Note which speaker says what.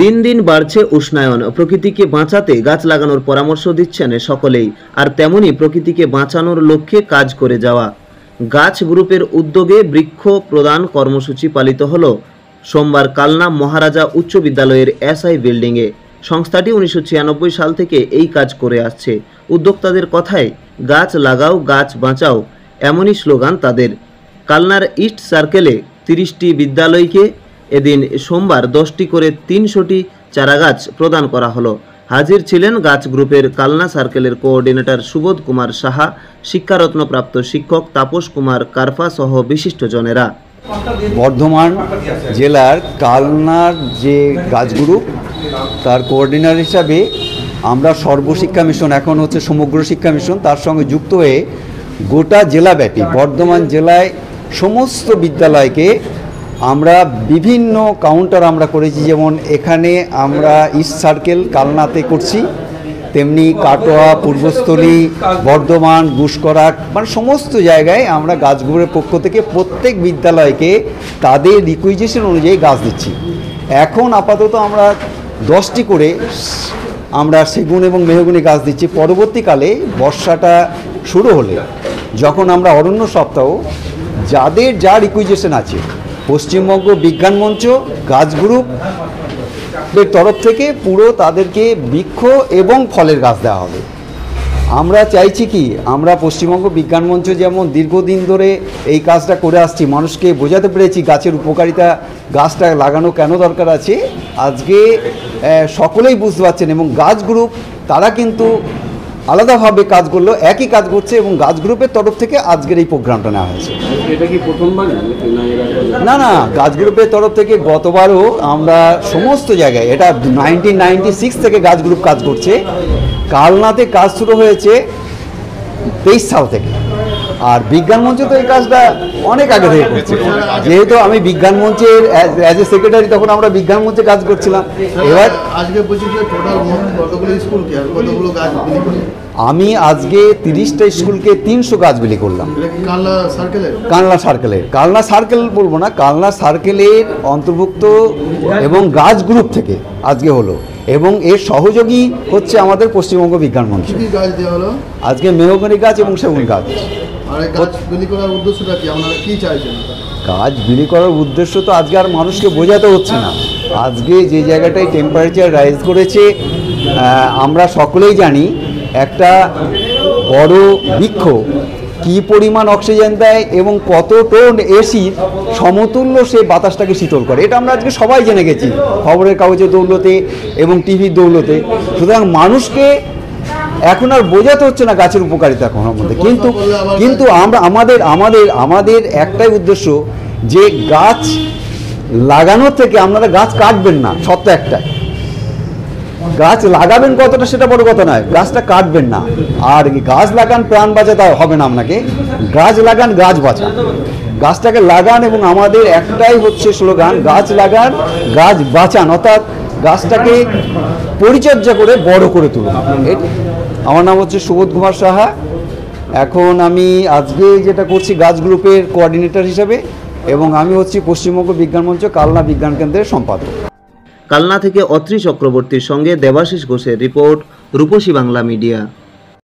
Speaker 1: দিন দিন বাড়ছে উষ্ণায়ন। প্রকৃতিকে বাঁচাতে গাছ লাগানোর পরামর্শ দিচ্ছেন সকলেই। আর তেমনি প্রকৃতিকে বাঁচানোর লক্ষ্যে কাজ করে যাওয়া গাছ গ্রুপের উদ্যোগে বৃক্ষ প্রদান কর্মসূচি পালিত হলো সোমবার কালনা মহারাজা উচ্চ বিদ্যালয়ের এসআই বিল্ডিংয়ে। সংস্থাটি 1996 সাল থেকে এই কাজ করে আসছে। উদ্যোক্তাদের কথায় গাছ লাগাও গাছ বাঁচাও এমনই স্লোগান তাদের। কালনার ইস্ট সার্কেলে 30টি বিদ্যালয়কে এদিন সোমবার 10টি করে 300টি চারাগাছ প্রদান করা হলো। হাজির ছিলেন গাছ গ্রুপের কালনা সার্কেলের কোঅর্ডিনেটর সুবোধ কুমার সাহা, শিক্ষারত্নপ্রাপ্ত শিক্ষক তাপস কুমার কারফা সহ বিশিষ্টজনেরা।
Speaker 2: বর্ধমান জেলার কালনার যে গাছ গ্রুপ তার কোঅর্ডিনেটর হিসাবে আমরা সর্বশিক্ষা মিশন, এখন হচ্ছে সমগ্র শিক্ষা মিশন, তার সঙ্গে যুক্ত হয়ে গোটা জেলাব্যাপী বর্ধমান জেলায় সমস্ত বিদ্যালয়কে আমরা বিভিন্ন কাউন্টার আমরা করেছি। যেমন এখানে আমরা ইস্ট সার্কেল কালনাতে করছি, তেমনি কাটোয়া, পূর্বস্থলী, বর্ধমান, গুসকরাট, মানে সমস্ত জায়গায় আমরা গাছ গ্রুপের পক্ষ থেকে প্রত্যেক বিদ্যালয়কে তাদের রিকুইজিশন অনুযায়ী গাছ দিচ্ছি। এখন আপাতত আমরা 10টি করে আমরা সেগুন এবং মেহগনি গাছ দিচ্ছি। পরবর্তীকালে বর্ষাটা শুরু হলে যখন আমরা অরণ্য সপ্তাহ, যাদের যা রিকুইজিশন আছে, পশ্চিমবঙ্গ বিজ্ঞান মঞ্চ গাছ গ্রুপের তরফ থেকে পুরো তাদেরকে বৃক্ষ এবং ফলের গাছ দেওয়া হবে। আমরা চাইছি কি, আমরা পশ্চিমবঙ্গ বিজ্ঞান মঞ্চ যেমন দীর্ঘদিন ধরে এই কাজটা করে আসছি, মানুষকে বোঝাতে পেরেছি গাছের উপকারিতা, গাছটা লাগানো কেন দরকার আছে, আজকে সকলেই বুঝতে পারছেন। এবং গাছ গ্রুপ তারা কিন্তু আলাদাভাবে কাজ করলো, একই কাজ করছে এবং গাছ গ্রুপের তরফ থেকে আজকের এই প্রোগ্রামটা নেওয়া হয়েছে।
Speaker 3: এটা কি প্রথমবার?
Speaker 2: না, গাছ গ্রুপের তরফ থেকে গতবারও আমরা সমস্ত জায়গায়, এটা 1996 থেকে গাছ গ্রুপ কাজ করছে। কালনাতে কাজ শুরু হয়েছে 23 সাল থেকে, আর বিজ্ঞান মঞ্চ তো এই কাজটা অনেক আগে থেকে করছে। যেহেতু আমি বিজ্ঞান মঞ্চের অ্যাজ এ সেক্রেটারি, তখন আমরা বিজ্ঞান মঞ্চে কাজ করছিলাম। এবার
Speaker 4: আজকে
Speaker 2: আমি আজকে 30টা স্কুলকে 300 গাছ বিলি করলাম। কালনা সার্কেল বলবো না, কালনা সার্কেলের অন্তর্ভুক্ত এবং গাছ গ্রুপ থেকে আজকে হলো, এবং এর সহযোগী হচ্ছে আমাদের পশ্চিমবঙ্গ বিজ্ঞান মঞ্চ। আজকে মেহগনি গাছ এবং সেগুন গাছ। গাছ বিলি করার উদ্দেশ্য তো আজকে আর মানুষকে বোঝাতে হচ্ছে না। আজকে যে জায়গাটায় টেম্পারেচার রাইজ করেছে, আমরা সকলেই জানি একটা বড় বৃক্ষ কী পরিমাণ অক্সিজেন দেয় এবং কত টন এসির সমতুল্য সে বাতাসটাকে শীতল করে, এটা আমরা আজকে সবাই জেনে গেছি খবরের কাগজের দৌলতে এবং টিভির দৌলতে। সুতরাং মানুষকে এখন আর বোঝাতে হচ্ছে না গাছের উপকারিতা কোনোর মধ্যে। কিন্তু আমরা আমাদের একটাই উদ্দেশ্য যে গাছ লাগানোর থেকে আপনারা গাছ কাটবেন না। সত্য একটাই, গাছ লাগাবেন কতটা সেটা বড় কথা নয়, গাছটা কাটবেন না। আর গাছ লাগান প্রাণ বাঁচাতে হবে না আপনাকে, গাছ লাগান গাছ বাঁচান, গাছটাকে লাগান। এবং আমাদের একটাই হচ্ছে স্লোগান, গাছ লাগান গাছ বাঁচান, অর্থাৎ গাছটাকে পরিচর্যা করে বড় করে তুলুন। আমার নাম হচ্ছে সুবোধ কুমার সাহা। এখন আমি আজকে যেটা করছি গাছ গ্রুপের কোঅর্ডিনেটর হিসাবে, এবং আমি হচ্ছি পশ্চিমবঙ্গ বিজ্ঞান মঞ্চ কালনা বিজ্ঞান কেন্দ্রের সম্পাদক।
Speaker 1: কালনা থেকে অত্রি চক্রবর্তীর সঙ্গে দেবাশিস ঘোষের রিপোর্ট, রূপসী বাংলা মিডিয়া।